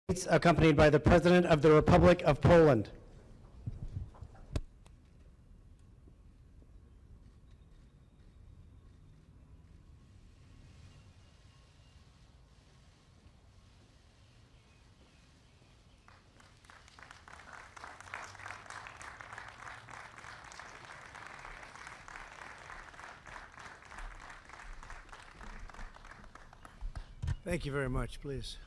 accompanied by the President of the Republic of Poland. Thank you very much, please.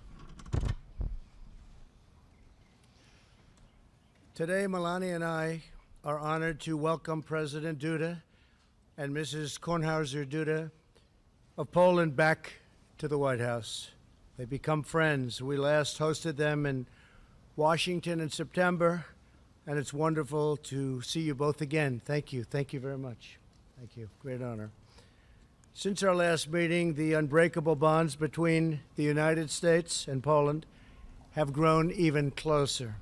Today, Melania and I are honored to welcome President Duda and Mrs. Kornhauser-Duda of Poland back to the White House. They've become friends. We last hosted them in Washington in September, and it's wonderful to see you both again. Thank you. Thank you very much. Thank you. Great honor. Since our last meeting, the unbreakable bonds between the United States and Poland have grown even closer.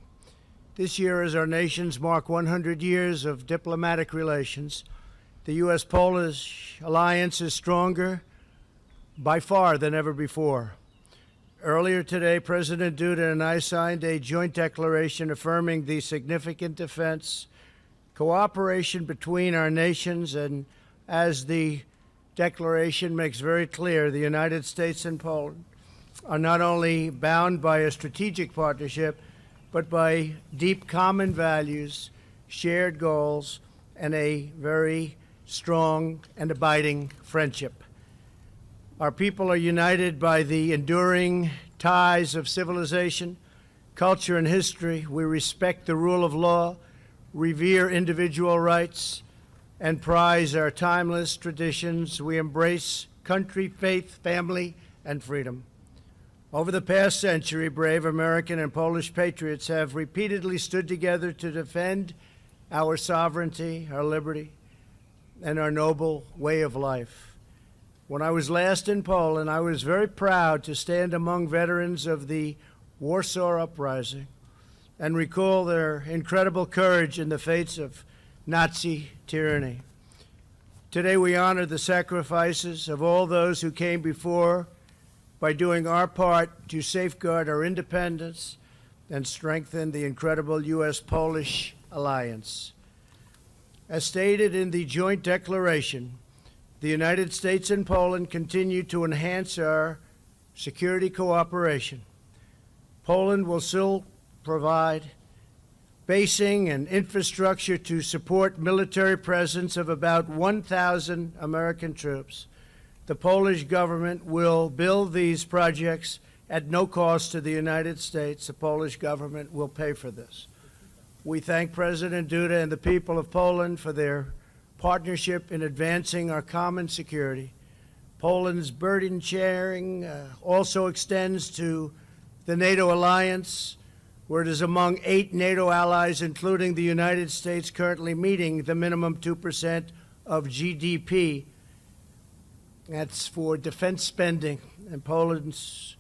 This year, as our nations mark 100 years of diplomatic relations, the U.S.-Polish alliance is stronger by far than ever before. Earlier today, President Duda and I signed a joint declaration affirming the significant defense cooperation between our nations, and as the declaration makes very clear, the United States and Poland are not only bound by a strategic partnership, but by deep common values, shared goals, and a very strong and abiding friendship. Our people are united by the enduring ties of civilization, culture, and history. We respect the rule of law, revere individual rights, and prize our timeless traditions. We embrace country, faith, family, and freedom. Over the past century, brave American and Polish patriots have repeatedly stood together to defend our sovereignty, our liberty, and our noble way of life. When I was last in Poland, I was very proud to stand among veterans of the Warsaw Uprising and recall their incredible courage in the face of Nazi tyranny. Today we honor the sacrifices of all those who came before by doing our part to safeguard our independence and strengthen the incredible U.S.-Polish alliance. As stated in the joint declaration, the United States and Poland continue to enhance our security cooperation. Poland will still provide basing and infrastructure to support military presence of about 1,000 American troops. The Polish government will build these projects at no cost to the United States. The Polish government will pay for this. We thank President Duda and the people of Poland for their partnership in advancing our common security. Poland's burden sharing also extends to the NATO alliance, where it is among 8 NATO allies, including the United States, currently meeting the minimum 2% of GDP. That's for defense spending. And Poland's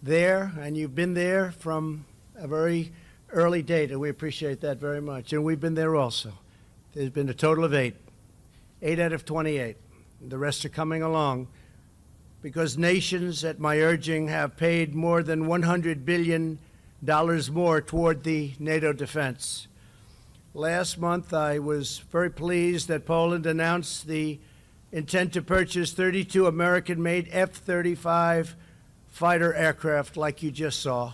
there, and you've been there from a very early date, and we appreciate that very much. And we've been there also. There's been a total of 8 out of 28. The rest are coming along because nations, at my urging, have paid more than $100 billion more toward the NATO defense. Last month, I was very pleased that Poland announced the intent to purchase 32 American-made F-35 fighter aircraft like you just saw.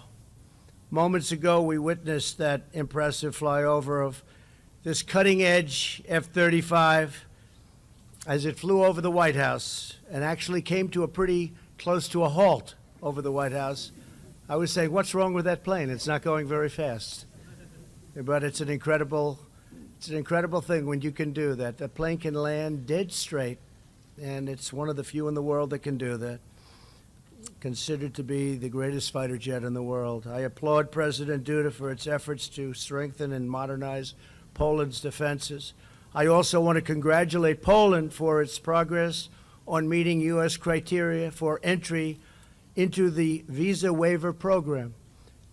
Moments ago, we witnessed that impressive flyover of this cutting-edge F-35 as it flew over the White House and actually came to a pretty close to a halt over the White House. I was saying, what's wrong with that plane? It's not going very fast. But it's an incredible thing when you can do that. The plane can land dead straight, and it's one of the few in the world that can do that. Considered to be the greatest fighter jet in the world. I applaud President Duda for its efforts to strengthen and modernize Poland's defenses. I also want to congratulate Poland for its progress on meeting U.S. criteria for entry into the visa waiver program.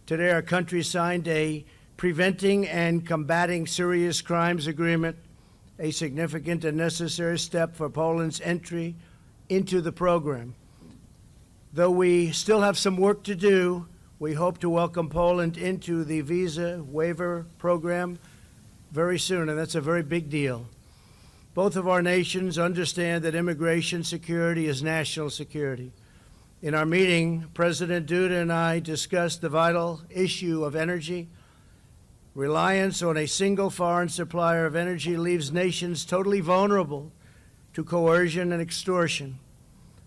Today, our country signed a Preventing and Combating Serious Crimes Agreement, a significant and necessary step for Poland's entry into the program. Though we still have some work to do, We hope to welcome Poland into the visa waiver program very soon, and that's a very big deal. Both of our nations understand that immigration security is national security. In our meeting, President Duda and I discussed the vital issue of energy. Reliance on a single foreign supplier of energy leaves nations totally vulnerable to coercion and extortion.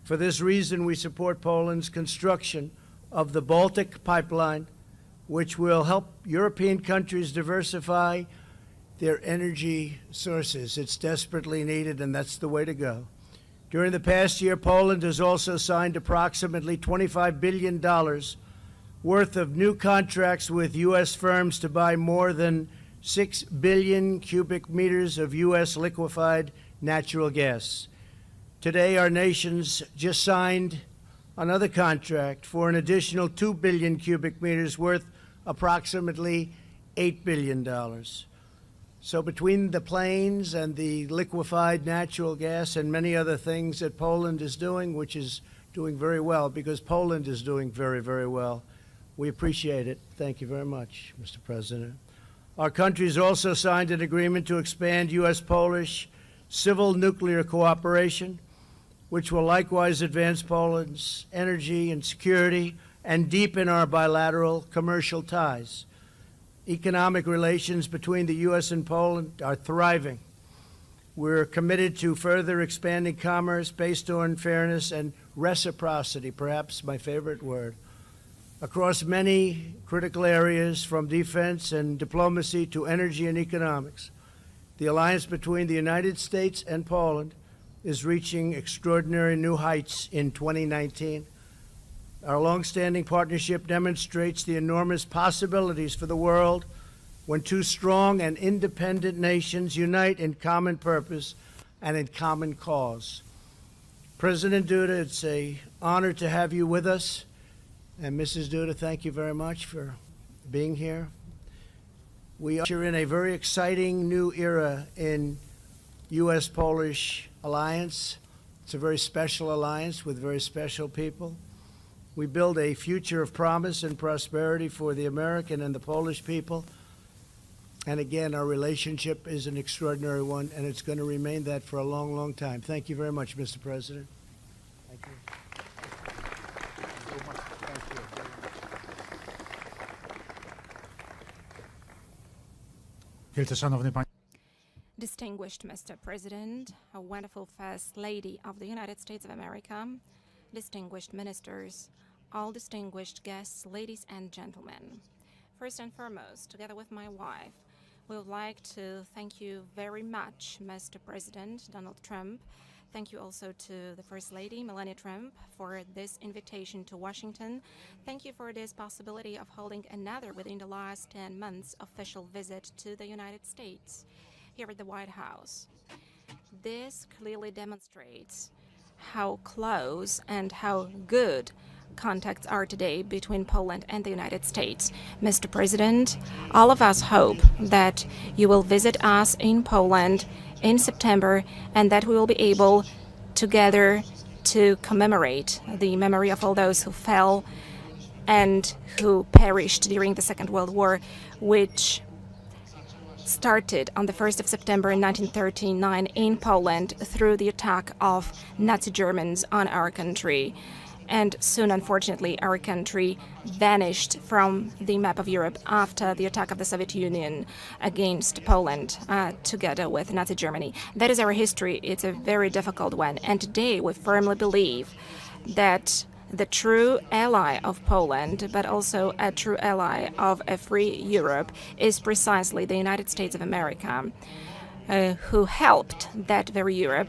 For this reason, we support Poland's construction of the Baltic Pipeline, which will help European countries diversify their energy sources. It's desperately needed, and that's the way to go. During the past year, Poland has also signed approximately $25 billion worth of new contracts with U.S. firms to buy more than 6 billion cubic meters of U.S. liquefied natural gas. Today, our nations just signed another contract for an additional 2 billion cubic meters worth approximately $8 billion. So between the planes and the liquefied natural gas and many other things that Poland is doing, which is doing very well, because Poland is doing very, very well, we appreciate it. Thank you very much, Mr. President. Our countries also signed an agreement to expand U.S.-Polish civil nuclear cooperation, which will likewise advance Poland's energy and security and deepen our bilateral commercial ties. Economic relations between the U.S. and Poland are thriving. We're committed to further expanding commerce based on fairness and reciprocity, perhaps my favorite word, across many critical areas, from defense and diplomacy to energy and economics. The alliance between the United States and Poland is reaching extraordinary new heights in 2019. Our longstanding partnership demonstrates the enormous possibilities for the world when two strong and independent nations unite in common purpose and in common cause. President Duda, it's an honor to have you with us. And Mrs. Duda, thank you very much for being here. We are in a very exciting new era in U.S.-Polish alliance. It's a very special alliance with very special people. We build a future of promise and prosperity for the American and the Polish people. And again, our relationship is an extraordinary one, and it's going to remain that for a long, long time. Thank you very much, Mr. President. Thank you. Wielce szanowny panie. Distinguished Mr. President, a wonderful First Lady of the United States of America, distinguished ministers, all distinguished guests, ladies and gentlemen. First and foremost, together with my wife, we would like to thank you very much, Mr. President Donald Trump. Thank you also to the First Lady, Melania Trump, for this invitation to Washington. Thank you for this possibility of holding another within the last 10 months official visit to the United States here at the White House. This clearly demonstrates how close and how good contacts are today between Poland and the United States. Mr. President, all of us hope that you will visit us in Poland in September and that we will be able together to commemorate the memory of all those who fell and who perished during the Second World War, which started on the 1st of September 1939 in Poland through the attack of Nazi Germans on our country. And soon, unfortunately, our country vanished from the map of Europe after the attack of the Soviet Union against Poland, together with Nazi Germany. That is our history. It's a very difficult one. And today, we firmly believe that the true ally of Poland, but also a true ally of a free Europe, is precisely the United States of America, who helped that very Europe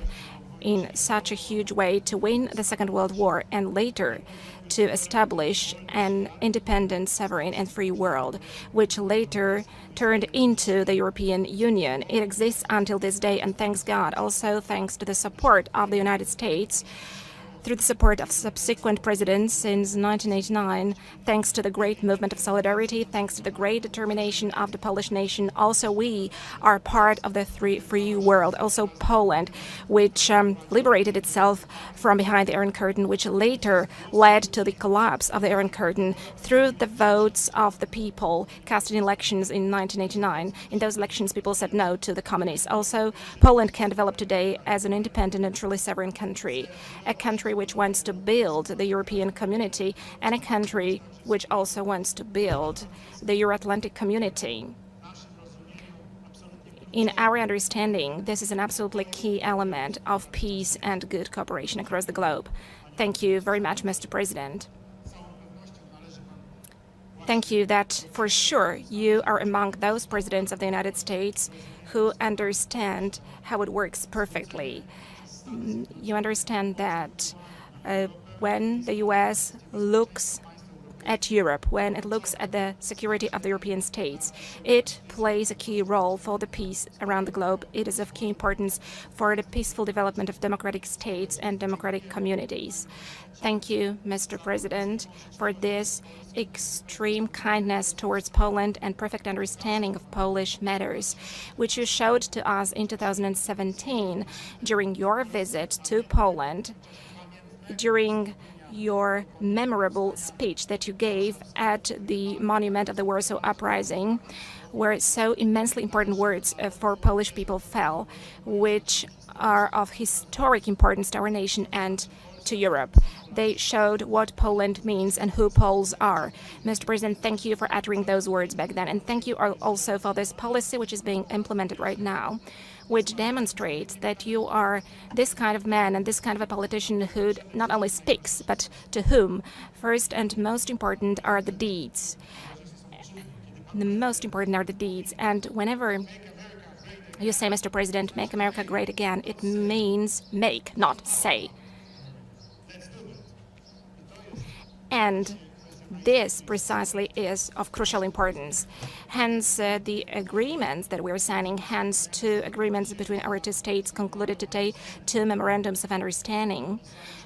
in such a huge way to win the Second World War and later to establish an independent, sovereign, and free world, which later turned into the European Union. It exists until this day, and thanks God, also thanks to the support of the United States through the support of subsequent presidents since 1989, thanks to the great movement of solidarity, thanks to the great determination of the Polish nation. Also, we are part of the free world. Also, Poland, which liberated itself from behind the Iron Curtain, which later led to the collapse of the Iron Curtain through the votes of the people cast in elections in 1989. In those elections, people said no to the communists. Also, Poland can develop today as an independent and truly sovereign country, a country which wants to build the European community, and a country which also wants to build the Euro-Atlantic community. In our understanding, this is an absolutely key element of peace and good cooperation across the globe. Thank you very much, Mr. President. Thank you that, for sure, you are among those presidents of the United States who understand how it works perfectly. You understand that when the U.S. looks at Europe, when it looks at the security of the European states, it plays a key role for the peace around the globe. It is of key importance for the peaceful development of democratic states and democratic communities. Thank you, Mr. President, for this extreme kindness towards Poland and perfect understanding of Polish matters, which you showed to us in 2017 during your visit to Poland, during your memorable speech that you gave at the monument of the Warsaw Uprising, where so immensely important words for Polish people fell, which are of historic importance to our nation and to Europe. They showed what Poland means and who Poles are. Mr. President, thank you for uttering those words back then, and thank you also for this policy which is being implemented right now, which demonstrates that you are this kind of man and this kind of a politician who not only speaks, but to whom first and most important are the deeds. The most important are the deeds. And whenever you say, Mr. President, make America great again, it means make, not say. And this precisely is of crucial importance. Hence, the agreements that we're signing, hence two agreements between our two states concluded today, two memorandums of understanding,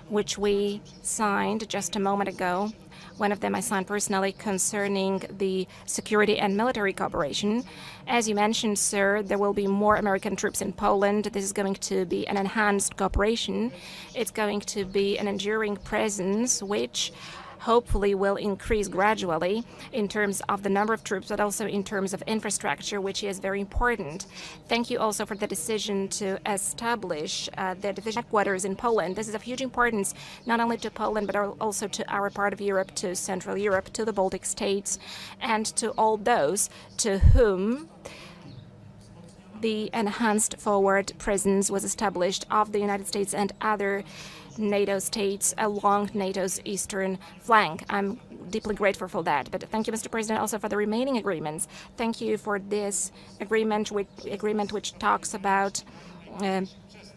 which we signed just a moment ago. One of them I signed personally concerning the security and military cooperation. As you mentioned, sir, there will be more American troops in Poland. This is going to be an enhanced cooperation. It's going to be an enduring presence, which hopefully will increase gradually in terms of the number of troops, but also in terms of infrastructure, which is very important. Thank you also for the decision to establish the division headquarters in Poland. This is of huge importance, not only to Poland, but also to our part of Europe, to Central Europe, to the Baltic states, and to all those to whom the enhanced forward presence was established of the United States and other NATO states along NATO's eastern flank. I'm deeply grateful for that. But thank you, Mr. President, also for the remaining agreements. Thank you for this agreement which talks about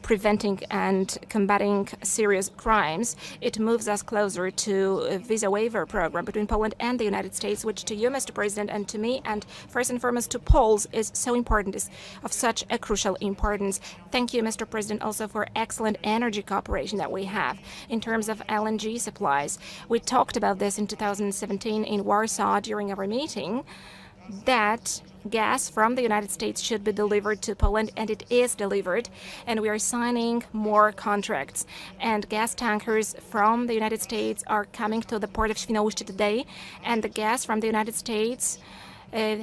preventing and combating serious crimes. It moves us closer to a visa waiver program between Poland and the United States, which to you, Mr. President, and to me, and first and foremost to Poles, is so important, is of such a crucial importance. Thank you, Mr. President, also for excellent energy cooperation that we have in terms of LNG supplies. We talked about this in 2017 in Warsaw during our meeting, that gas from the United States should be delivered to Poland, and it is delivered, and we are signing more contracts. And gas tankers from the United States are coming to the port of Świnoujście today, and the gas from the United States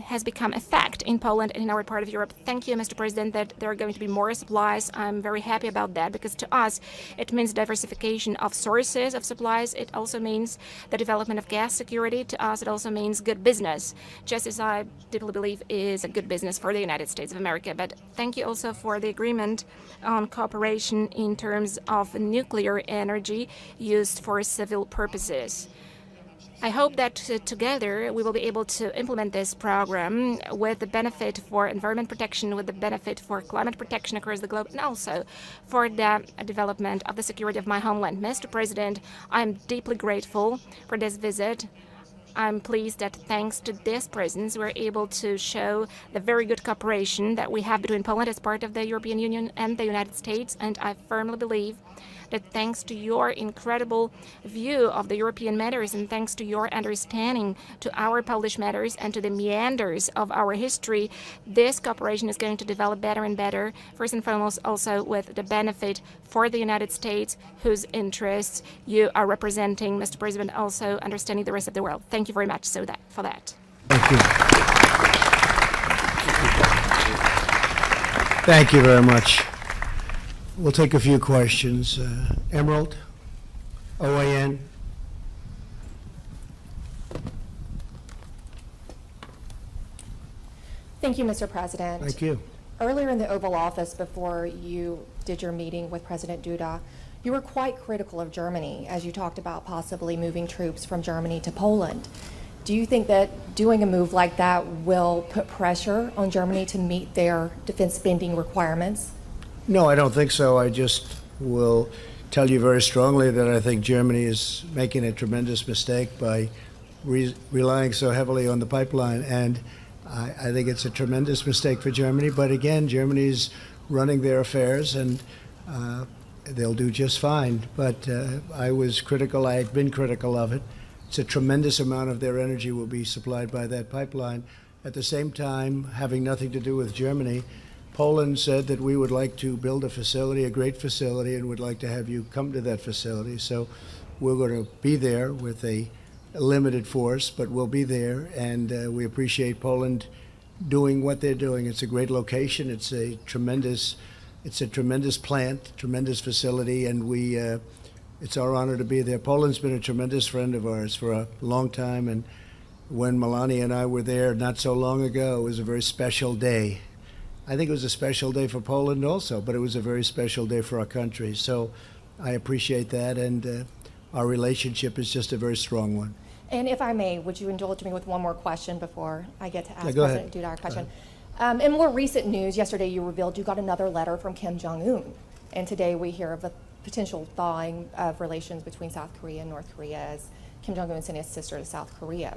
has become a fact in Poland and in our part of Europe. Thank you, Mr. President, that there are going to be more supplies. I'm very happy about that, because to us it means diversification of sources of supplies. It also means the development of gas security. To us, it also means good business, just as I deeply believe is a good business for the United States of America. But thank you also for the agreement on cooperation in terms of nuclear energy used for civil purposes. I hope that together we will be able to implement this program with the benefit for environment protection, with the benefit for climate protection across the globe, and also for the development of the security of my homeland. Mr. President, I'm deeply grateful for this visit. I'm pleased that thanks to this presence, we're able to show the very good cooperation that we have between Poland as part of the European Union and the United States, and I firmly believe that thanks to your incredible view of the European matters and thanks to your understanding to our Polish matters and to the meanders of our history, this cooperation is going to develop better and better, first and foremost also with the benefit for the United States, whose interests you are representing, Mr. President, also understanding the rest of the world. Thank you very much for that. Thank you. Thank you very much. We'll take a few questions. Emerald, OAN. Thank you, Mr. President. Thank you. Earlier in the Oval Office, before you did your meeting with President Duda, you were quite critical of Germany as you talked about possibly moving troops from Germany to Poland. Do you think that doing a move like that will put pressure on Germany to meet their defense spending requirements? No, I don't think so. I just will tell you very strongly that I think Germany is making a tremendous mistake by relying so heavily on the pipeline. And I think it's a tremendous mistake for Germany. But again, Germany's running their affairs, and they'll do just fine. But I was critical. I had been critical of it. It's a tremendous amount of their energy will be supplied by that pipeline. At the same time, having nothing to do with Germany, Poland said that we would like to build a facility, a great facility, and would like to have you come to that facility. So we're going to be there with a limited force, but we'll be there, and we appreciate Poland doing what they're doing. It's a great location. It's a tremendous plant, tremendous facility, and it's our honor to be there. Poland's been a tremendous friend of ours for a long time, and when Melania and I were there not so long ago, it was a very special day. I think it was a special day for Poland also, but it was a very special day for our country. So I appreciate that, and our relationship is just a very strong one. And if I may, would you indulge me with one more question before I get to ask go President ahead. Duda our question? In more recent news, yesterday you revealed you got another letter from Kim Jong-un, and today we hear of a potential thawing of relations between South Korea and North Korea as Kim Jong-un sent his sister to South Korea.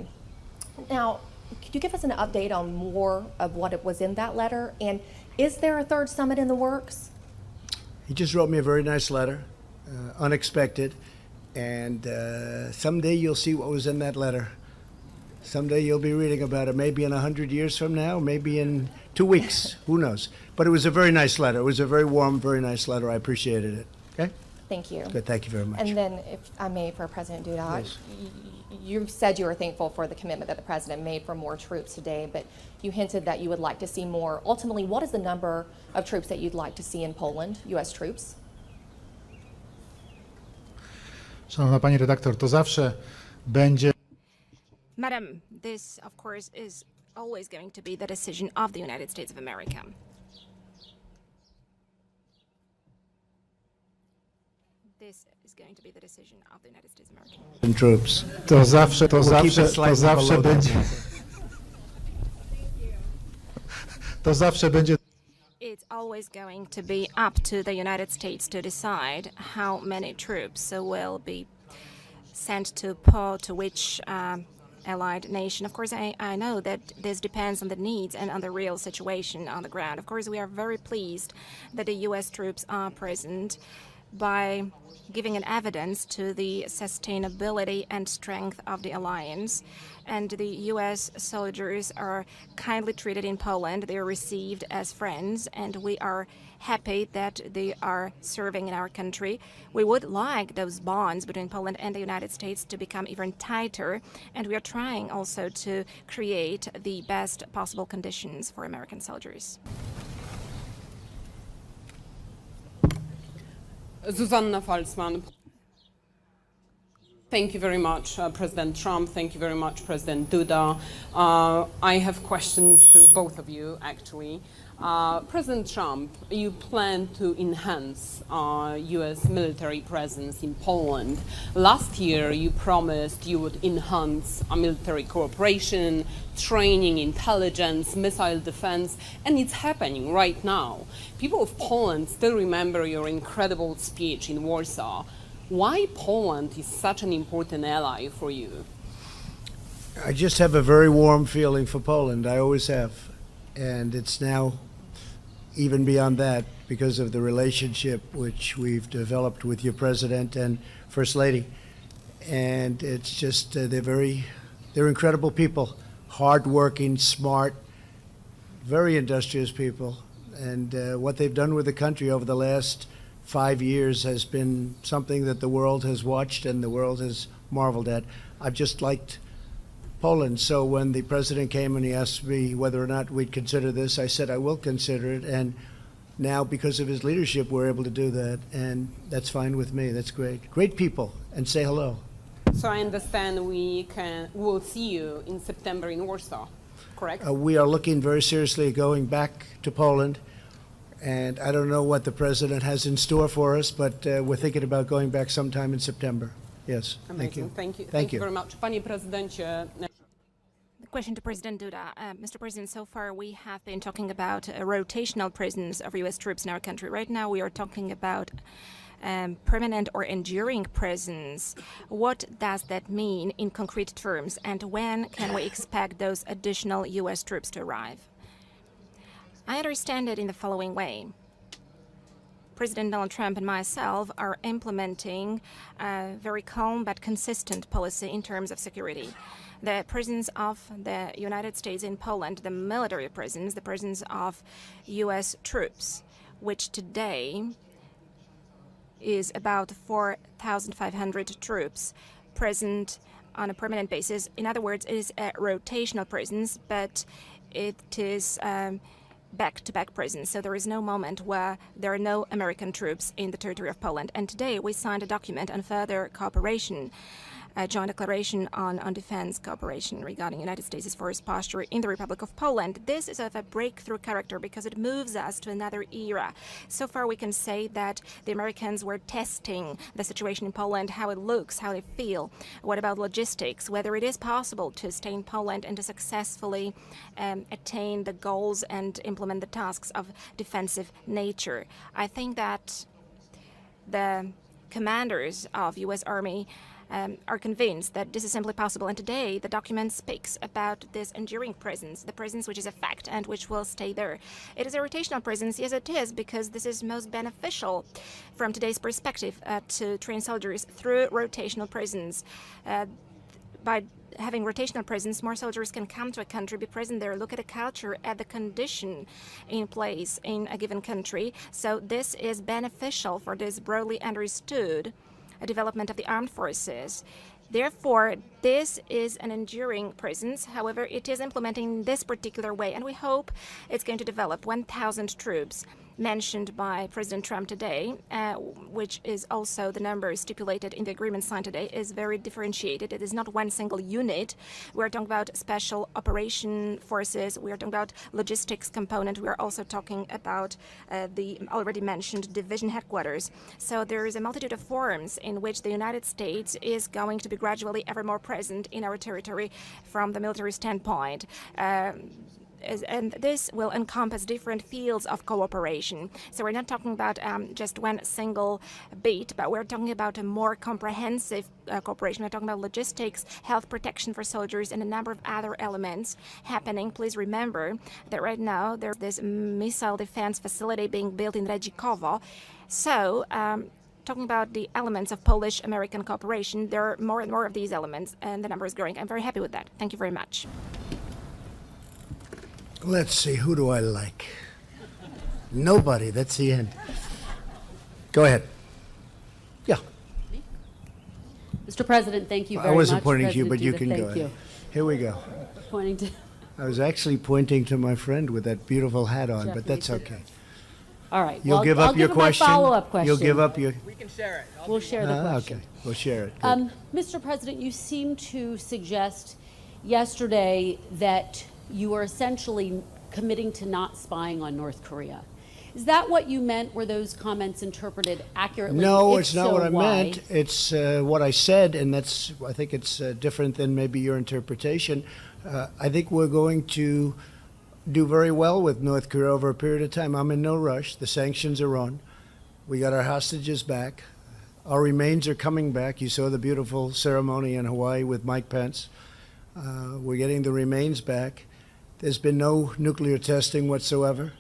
Now, could you give us an update on more of what it was in that letter? And is there a third summit in the works? He just wrote me a very nice letter, unexpected, and someday you'll see what was in that letter. Someday you'll be reading about it, maybe in 100 years from now, maybe in 2 weeks, who knows. But it was a very nice letter. It was a very warm, very nice letter. I appreciated it. Okay? Thank you. Good, thank you very much. And then, if I may, for President Duda, Yes. you said you were thankful for the commitment that the president made for more troops today, but you hinted that you would like to see more. Ultimately, what is the number of troops that you'd like to see in Poland, U.S. troops? Szanowna Pani redaktor, to zawsze będzie Madam, this, of course, is always going to be the decision of the United States of America. This is going to be the decision of the United States of America. And troops. to zawsze slightly below that. będzie to zawsze będzie It's always going to be up to the United States to decide how many troops will be sent to which allied nation. Of course, I know that this depends on the needs and on the real situation on the ground. Of course, we are very pleased that the U.S. troops are present by giving an evidence to the sustainability and strength of the alliance. And the U.S. soldiers are kindly treated in Poland. They are received as friends, and we are happy that they are serving in our country. We would like those bonds between Poland and the United States to become even tighter, and we are trying also to create the best possible conditions for American soldiers. Zuzanna Falzman. Thank you very much, President Trump. Thank you very much, President Duda. I have questions to both of you, actually. President Trump, you plan to enhance U.S. military presence in Poland. Last year, you promised you would enhance military cooperation, training, intelligence, missile defense, and it's happening right now. People of Poland still remember your incredible speech in Warsaw. Why Poland is such an important ally for you? I just have a very warm feeling for Poland. I always have. And it's now even beyond that, because of the relationship which we've developed with your president and First Lady. And it's just, they're incredible people, hardworking, smart, very industrious people. And what they've done with the country over the last 5 years has been something that the world has watched and the world has marveled at. I've just liked Poland. So when the president came and he asked me whether or not we'd consider this, I said I will consider it. And now, because of his leadership, we're able to do that. And that's fine with me. That's great. Great people. And say hello. So I understand we'll see you in September in Warsaw, correct? We are looking very seriously at going back to Poland. And I don't know what the president has in store for us, but we're thinking about going back sometime in September. Yes. Amazing. Thank you. Thank you. Thank you. Very much. Panie prezydencie, Question to President Duda. Mr. President, so far we have been talking about a rotational presence of U.S. troops in our country. Right now we are talking about permanent or enduring presence. What does that mean in concrete terms, and when can we expect those additional U.S. troops to arrive? I understand it in the following way. President Donald Trump and myself are implementing a very calm but consistent policy in terms of security. The presence of the United States in Poland, the military presence, the presence of U.S. troops, which today is about 4,500 troops present on a permanent basis. In other words, it is a rotational presence, but it is back-to-back presence. So there is no moment where there are no American troops in the territory of Poland. And today we signed a document on further cooperation, a joint declaration on defense cooperation regarding United States' force posture in the Republic of Poland. This is of a breakthrough character because it moves us to another era. So far we can say that the Americans were testing the situation in Poland, how it looks, how they feel. What about logistics, whether it is possible to stay in Poland and to successfully attain the goals and implement the tasks of defensive nature. I think that the commanders of U.S. Army are convinced that this is simply possible. And today, the document speaks about this enduring presence, the presence which is a fact and which will stay there. It is a rotational presence, yes it is, because this is most beneficial from today's perspective to train soldiers through rotational presence. By having rotational presence, more soldiers can come to a country, be present there, look at the culture, at the condition in place in a given country. So this is beneficial for this broadly understood development of the armed forces. Therefore, this is an enduring presence. However, it is implementing this particular way, and we hope it's going to develop 1,000 troops mentioned by President Trump today, which is also the number stipulated in the agreement signed today, is very differentiated. It is not one single unit. We're talking about special operation forces. We are talking about logistics component. We are also talking about the already mentioned division headquarters. So there is a multitude of forms in which the United States is going to be gradually ever more present in our territory from the military standpoint. And this will encompass different fields of cooperation. So we're not talking about just one single beat, but we're talking about a more comprehensive cooperation. We're talking about logistics, health protection for soldiers, and a number of other elements happening. Please remember that right now there's this missile defense facility being built in Redzikowo. So talking about the elements of Polish-American cooperation, there are more and more of these elements, and the number is growing. I'm very happy with that. Thank you very much. Let's see, who do I like? Nobody, that's the end. Go ahead. Yeah. Mr. President, thank you very I much. wasn't pointing to you, President but you Duda, can go thank you. ahead. Here we go. Pointing to. I was actually pointing to my friend with that beautiful hat on, Jeff but that's needs okay. All right. You'll well, give I'll up your give him my question? follow-up question. You'll give up your... We'll share the question. Okay, we'll share it. Good. Mr. President, you seem to suggest yesterday that you are essentially committing to not spying on North Korea. Is that what you meant? Were those comments interpreted accurately? No, If it's not so, what I why? meant. It's what I said, and that's. I think it's different than maybe your interpretation. I think we're going to do very well with North Korea over a period of time. I'm in no rush. The sanctions are on. We got our hostages back. Our remains are coming back. You saw the beautiful ceremony in Hawaii with Mike Pence. We're getting the remains back. There's been no nuclear testing whatsoever.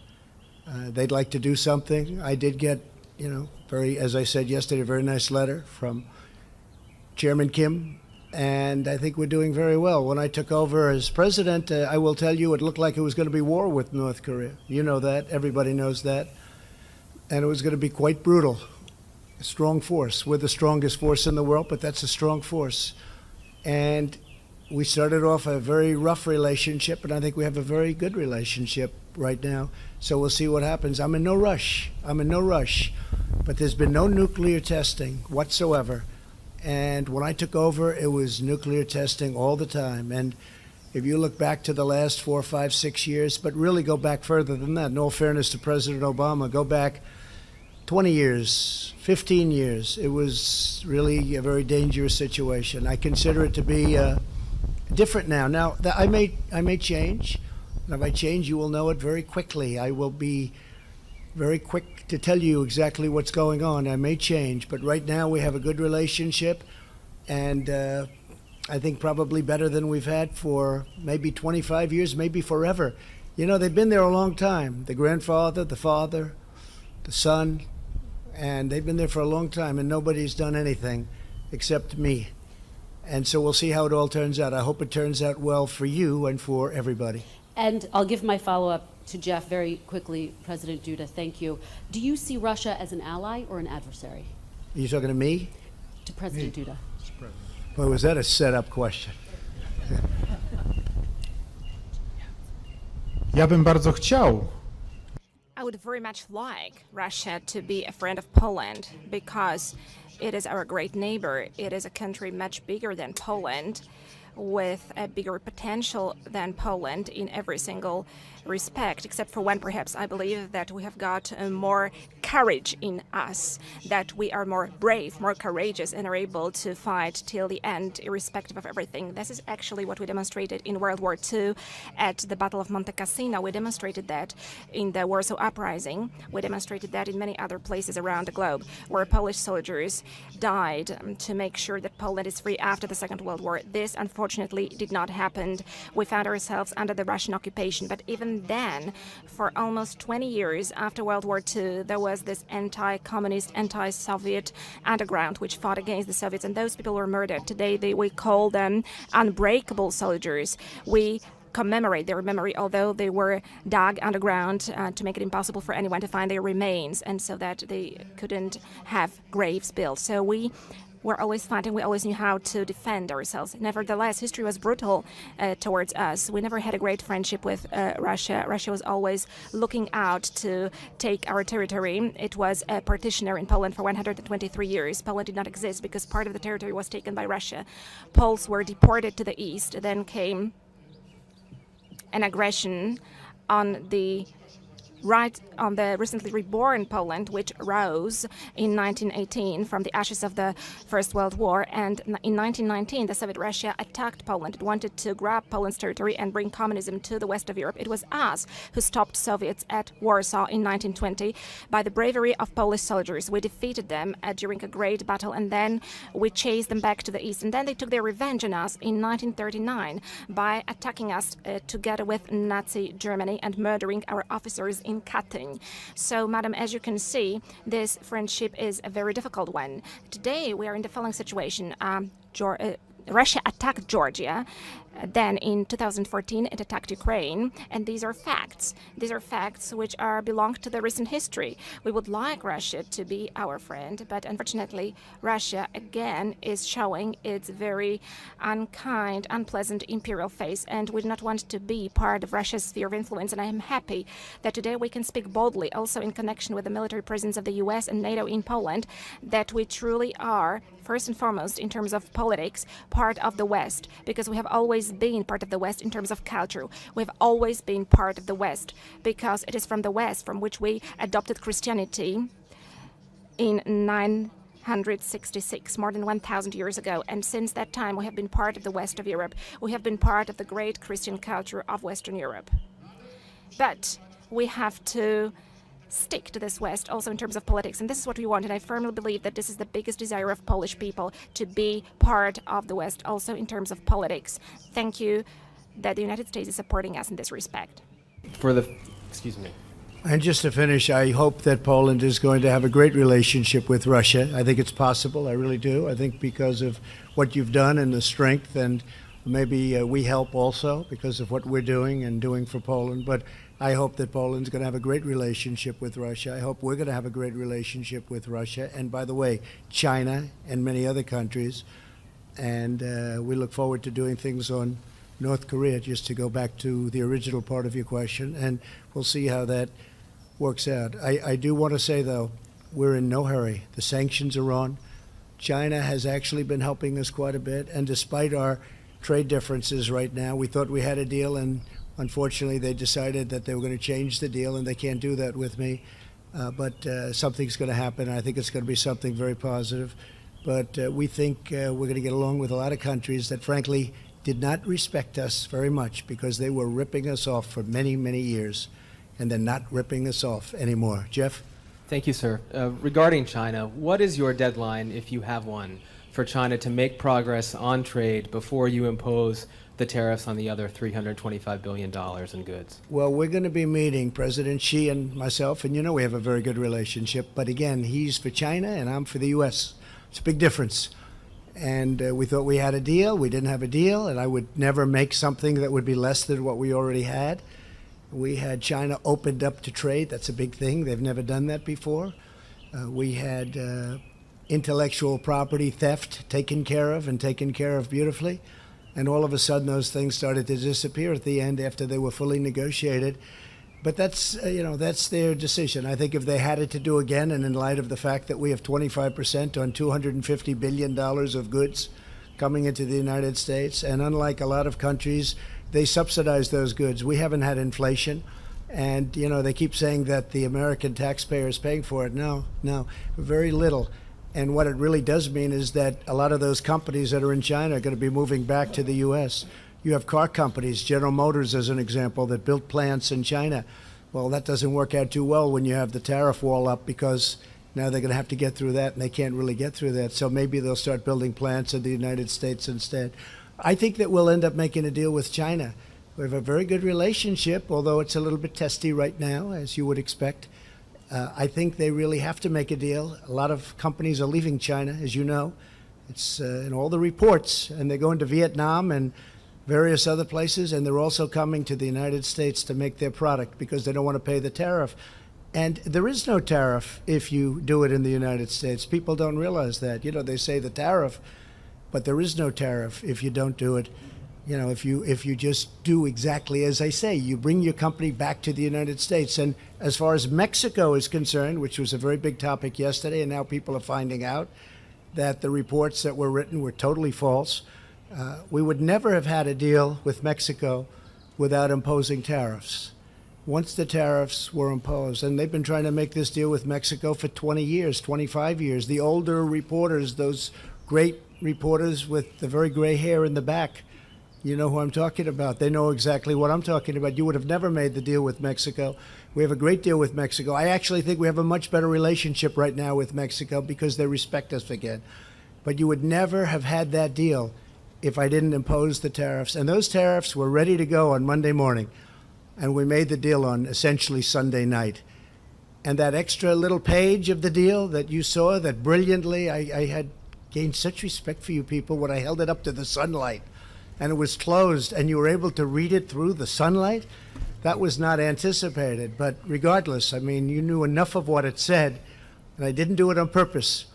They'd like to do something. I did get, as I said yesterday, a very nice letter from Chairman Kim, and I think we're doing very well. When I took over as president, I will tell you, it looked like it was going to be war with North Korea. You know that. Everybody knows that. And it was going to be quite brutal. A strong force. We're the strongest force in the world, but that's a strong force. And we started off a very rough relationship, and I think we have a very good relationship right now. So we'll see what happens. I'm in no rush. But there's been no nuclear testing whatsoever. And when I took over, it was nuclear testing all the time. And if you look back to the last 4, 5, 6 years, but really go back further than that, in all fairness to President Obama, go back 20 years, 15 years, it was really a very dangerous situation. I consider it to be different now. Now, I may change. And if I change, you will know it very quickly. I will be very quick to tell you exactly what's going on. I may change, but right now we have a good relationship, and I think probably better than we've had for maybe 25 years, maybe forever. They've been there a long time. The grandfather, the father, the son, and they've been there for a long time, and nobody's done anything except me. And so we'll see how it all turns out. I hope it turns out well for you and for everybody. And I'll give my follow-up to Jeff very quickly. President Duda, thank you. Do you see Russia as an ally or an adversary? Are you talking to me? To President Duda. Well, was that a set-up question? Ja bym bardzo chciał, I would very much like Russia to be a friend of Poland because it is our great neighbor. It is a country much bigger than Poland, with a bigger potential than Poland in every single respect, except for one, perhaps. I believe that we have got more courage in us, that we are more brave, more courageous, and are able to fight till the end, irrespective of everything. This is actually what we demonstrated in World War II at the Battle of Monte Cassino. We demonstrated that in the Warsaw Uprising. We demonstrated that in many other places around the globe, where Polish soldiers died to make sure that Poland is free after the Second World War. This, unfortunately, did not happen. We found ourselves under the Russian occupation, but even then, for almost 20 years after World War II, there was this anti-communist, anti-Soviet underground which fought against the Soviets, and those people were murdered. Today, we call them unbreakable soldiers. We commemorate their memory, although they were dug underground to make it impossible for anyone to find their remains, and so that they couldn't have graves built. So we were always fighting. We always knew how to defend ourselves. Nevertheless, history was brutal towards us. We never had a great friendship with Russia. Russia was always looking out to take our territory. It was a partitioner in Poland for 123 years. Poland did not exist because part of the territory was taken by Russia. Poles were deported to the east. Then came an aggression on the recently reborn Poland, which rose in 1918 from the ashes of the First World War. And in 1919, the Soviet Russia attacked Poland. It wanted to grab Poland's territory and bring communism to the west of Europe. It was us who stopped Soviets at Warsaw in 1920 by the bravery of Polish soldiers. We defeated them during a great battle, and then we chased them back to the east. And then they took their revenge on us in 1939 by attacking us together with Nazi Germany and murdering our officers in Katyn. So, madam, as you can see, this friendship is a very difficult one. Today, we are in the following situation. Russia attacked Georgia. Then in 2014, it attacked Ukraine, and these are facts. These are facts which belong to the recent history. We would like Russia to be our friend, but unfortunately, Russia again is showing its very unkind, unpleasant imperial face, and we do not want to be part of Russia's sphere of influence. And I am happy that today we can speak boldly, also in connection with the military presence of the U.S. and NATO in Poland, that we truly are, first and foremost, in terms of politics, part of the West, because we have always been part of the West in terms of culture. We've always been part of the West because it is from the West from which we adopted Christianity in 966, more than 1,000 years ago. And since that time, we have been part of the West of Europe. We have been part of the great Christian culture of Western Europe. But we have to stick to this West also in terms of politics, and this is what we want, and I firmly believe that this is the biggest desire of Polish people, to be part of the West also in terms of politics. Thank you that the United States is supporting us in this respect. Excuse me. And just to finish, I hope that Poland is going to have a great relationship with Russia. I think it's possible. I really do. I think because of what you've done and the strength, and maybe we help also because of what we're doing and doing for Poland. But I hope that Poland's going to have a great relationship with Russia. I hope we're going to have a great relationship with Russia. And by the way, China and many other countries. And we look forward to doing things on North Korea, just to go back to the original part of your question. And we'll see how that works out. I do want to say, though, we're in no hurry. The sanctions are on. China has actually been helping us quite a bit. And despite our trade differences right now, we thought we had a deal, and unfortunately they decided that they were going to change the deal, and they can't do that with me. But something's going to happen. I think it's going to be something very positive. But we think we're going to get along with a lot of countries that, frankly, did not respect us very much because they were ripping us off for many, many years. And they're not ripping us off anymore. Jeff? Thank you, sir. Regarding China, what is your deadline, if you have one, for China to make progress on trade before you impose the tariffs on the other $325 billion in goods? Well, we're going to be meeting President Xi and myself, and you know we have a very good relationship. But again, he's for China and I'm for the U.S. It's a big difference. And we thought we had a deal. We didn't have a deal, and I would never make something that would be less than what we already had. We had China opened up to trade. That's a big thing. They've never done that before. We had intellectual property theft taken care of, and taken care of beautifully. And all of a sudden, those things started to disappear at the end after they were fully negotiated. But that's, that's their decision. I think if they had it to do again, and in light of the fact that we have 25% on $250 billion of goods coming into the United States, and unlike a lot of countries, they subsidize those goods. We haven't had inflation. And, they keep saying that the American taxpayer is paying for it. No, very little. And what it really does mean is that a lot of those companies that are in China are going to be moving back to the U.S. You have car companies, General Motors as an example, that built plants in China. Well, that doesn't work out too well when you have the tariff wall up, because now they're going to have to get through that, and they can't really get through that. So maybe they'll start building plants in the United States instead. I think that we'll end up making a deal with China. We have a very good relationship, although it's a little bit testy right now, as you would expect. I think they really have to make a deal. A lot of companies are leaving China, as you know. It's in all the reports, and they're going to Vietnam and various other places, and they're also coming to the United States to make their product because they don't want to pay the tariff. And there is no tariff if you do it in the United States. People don't realize that. They say the tariff, but there is no tariff if you don't do it. If you just do exactly as I say, you bring your company back to the United States. And as far as Mexico is concerned, which was a very big topic yesterday, and now people are finding out that the reports that were written were totally false. We would never have had a deal with Mexico without imposing tariffs. Once the tariffs were imposed, and they've been trying to make this deal with Mexico for 20 years, 25 years. The older reporters, those great reporters with the very gray hair in the back, you know who I'm talking about. They know exactly what I'm talking about. You would have never made the deal with Mexico. We have a great deal with Mexico. I actually think we have a much better relationship right now with Mexico because they respect us again. But you would never have had that deal if I didn't impose the tariffs. And those tariffs were ready to go on Monday morning. And we made the deal on essentially Sunday night. And that extra little page of the deal that you saw, that brilliantly, I had gained such respect for you people when I held it up to the sunlight. And it was closed, and you were able to read it through the sunlight. That was not anticipated. But regardless, you knew enough of what it said, and I didn't do it on purpose.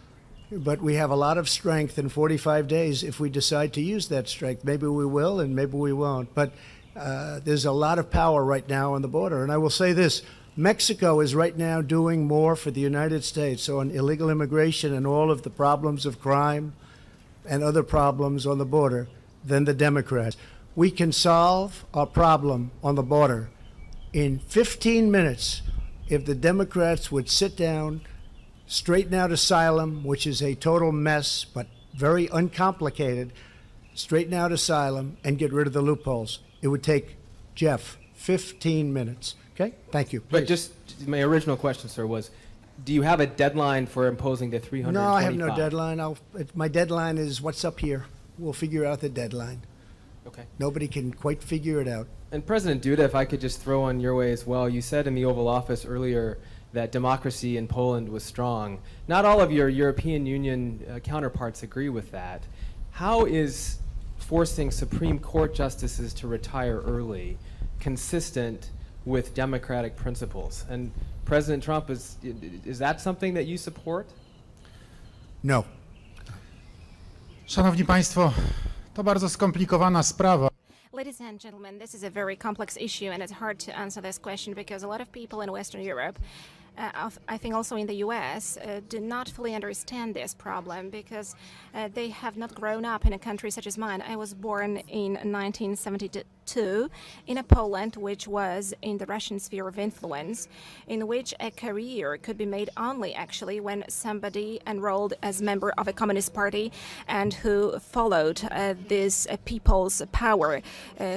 But we have a lot of strength in 45 days if we decide to use that strength. Maybe we will, and maybe we won't. But there's a lot of power right now on the border. And I will say this, Mexico is right now doing more for the United States on illegal immigration and all of the problems of crime and other problems on the border than the Democrats. We can solve our problem on the border in 15 minutes if the Democrats would sit down, straighten out asylum, which is a total mess, but very uncomplicated, straighten out asylum and get rid of the loopholes. It would take, Jeff, 15 minutes. Okay? Thank you. But Please. just my original question, sir, was, do you have a deadline for imposing the 325? No, I have no deadline. My deadline is what's up here. We'll figure out the deadline. Okay. Nobody can quite figure it out. And President Duda, if I could just throw on your way as well, you said in the Oval Office earlier that democracy in Poland was strong. Not all of your European Union counterparts agree with that. How is forcing Supreme Court justices to retire early consistent with democratic principles? And President Trump, is that something that you support? No. Szanowni Państwo, to bardzo skomplikowana sprawa. Ladies and gentlemen, this is a very complex issue, and it's hard to answer this question because a lot of people in Western Europe, I think also in the US, do not fully understand this problem because they have not grown up in a country such as mine. I was born in 1972 in a Poland which was in the Russian sphere of influence, in which a career could be made only actually when somebody enrolled as member of a communist party and who followed this people's power,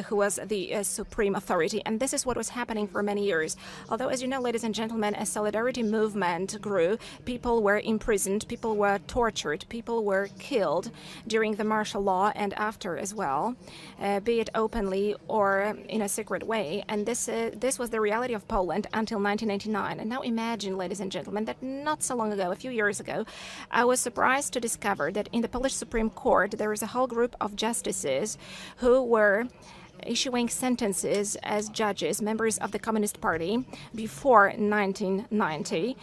who was the supreme authority. And this is what was happening for many years. Although, as you know, ladies and gentlemen, a solidarity movement grew. People were imprisoned, people were tortured, people were killed during the martial law and after as well, be it openly or in a secret way. And this was the reality of Poland until 1989. And now imagine, ladies and gentlemen, that not so long ago, a few years ago, I was surprised to discover that in the Polish Supreme Court there is a whole group of justices who were issuing sentences as judges, members of the Communist Party before 1990,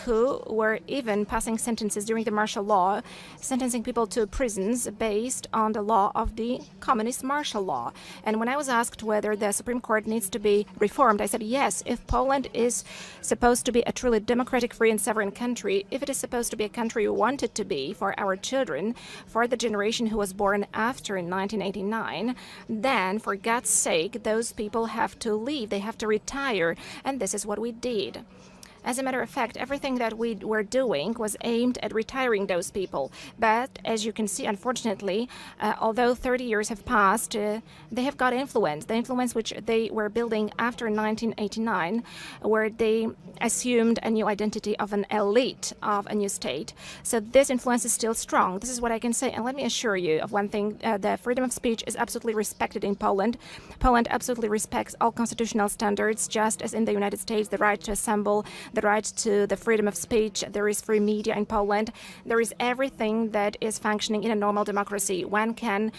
who were even passing sentences during the martial law, sentencing people to prisons based on the law of the communist martial law. And when I was asked whether the Supreme Court needs to be reformed, I said yes, if Poland is supposed to be a truly democratic, free and sovereign country, if it is supposed to be a country we want it to be for our children, for the generation who was born after 1989, then for God's sake, those people have to leave, they have to retire, and this is what we did. As a matter of fact, everything that we were doing was aimed at retiring those people. But as you can see, unfortunately, although 30 years have passed, they have got influence. The influence which they were building after 1989, where they assumed a new identity of an elite of a new state. So this influence is still strong. This is what I can say. And let me assure you of one thing. The freedom of speech is absolutely respected in Poland. Poland absolutely respects all constitutional standards, just as in the United States, the right to assemble, the right to the freedom of speech. There is free media in Poland. There is everything that is functioning in a normal democracy. One can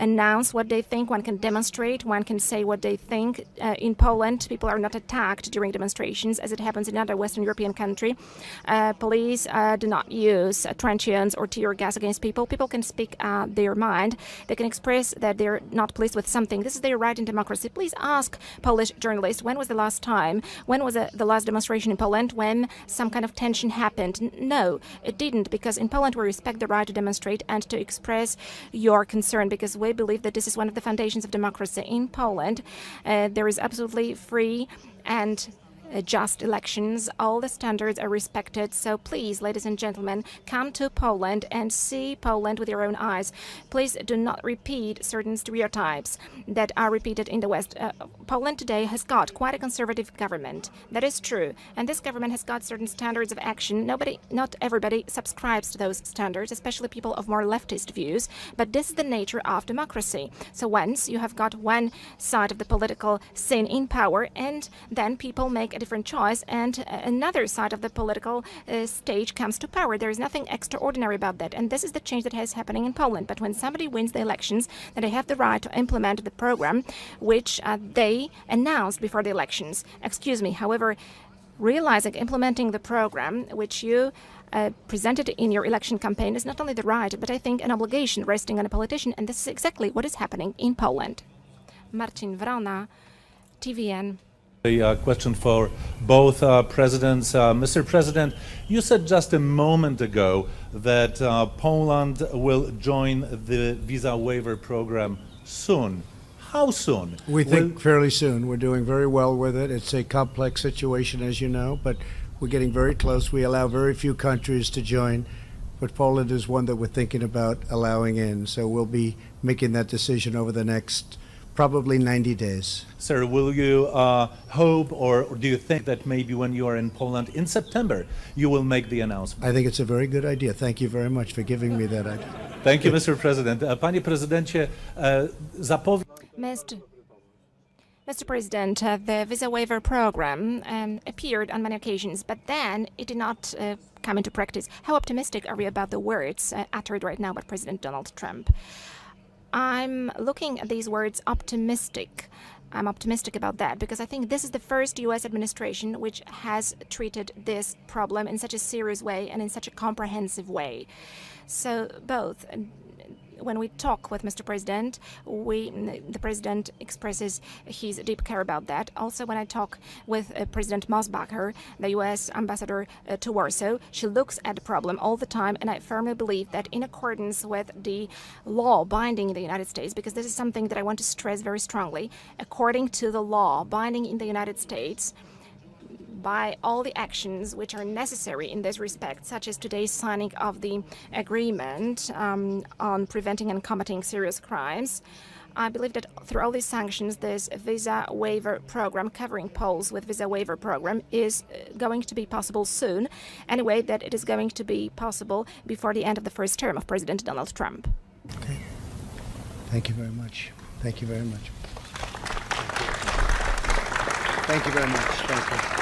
announce what they think, one can demonstrate, one can say what they think. In Poland, people are not attacked during demonstrations as it happens in other Western European country. Police do not use truncheons or tear gas against people. People can speak their mind. They can express that they're not pleased with something. This is their right in democracy. Please ask Polish journalists, when was the last time, when was the last demonstration in Poland when some kind of tension happened? No, it didn't, because in Poland we respect the right to demonstrate and to express your concern, because we believe that this is one of the foundations of democracy in Poland. There is absolutely free and just elections. All the standards are respected. So please, ladies and gentlemen, come to Poland and see Poland with your own eyes. Please do not repeat certain stereotypes that are repeated in the West. Poland today has got quite a conservative government. That is true. And this government has got certain standards of action. Not everybody subscribes to those standards, especially people of more leftist views. But this is the nature of democracy. So once you have got one side of the political scene in power, and then people make a different choice, and another side of the political stage comes to power. There is nothing extraordinary about that, and this is the change that is happening in Poland. But when somebody wins the elections, then they have the right to implement the program which they announced before the elections. Excuse me, however, realizing implementing the program which you presented in your election campaign is not only the right, but I think an obligation resting on a politician, and this is exactly what is happening in Poland. Marcin Wrona, TVN. A question for both presidents. Mr. President, you said just a moment ago that Poland will join the visa waiver program soon. How soon? We think fairly soon. We're doing very well with it. It's a complex situation, as you know, but we're getting very close. We allow very few countries to join, but Poland is one that we're thinking about allowing in. So we'll be making that decision over the next probably 90 days. Sir, will you hope, or do you think that maybe when you are in Poland in September, you will make the announcement? I think it's a very good idea. Thank you very much for giving me that idea. Thank you, Mr. President. Panie prezydencie, Mr. President, the visa waiver program appeared on many occasions, but then it did not come into practice. How optimistic are we about the words uttered right now by President Donald Trump? I'm looking at these words optimistic. I'm optimistic about that because I think this is the first U.S. administration which has treated this problem in such a serious way and in such a comprehensive way. So both, when we talk with Mr. President, the President expresses his deep care about that. Also, when I talk with President Mosbacher, the U.S. ambassador to Warsaw, she looks at the problem all the time, and I firmly believe that in accordance with the law binding in the United States, because this is something that I want to stress very strongly, according to the law binding in the United States, by all the actions which are necessary in this respect, such as today's signing of the agreement on preventing and combating serious crimes, I believe that through all these sanctions, this visa waiver program, covering Poles with visa waiver program, is going to be possible soon. Anyway, that it is going to be possible before the end of the first term of President Donald Trump. Okay. Thank you very much. Thank you very much. Thank you very much. Thank you.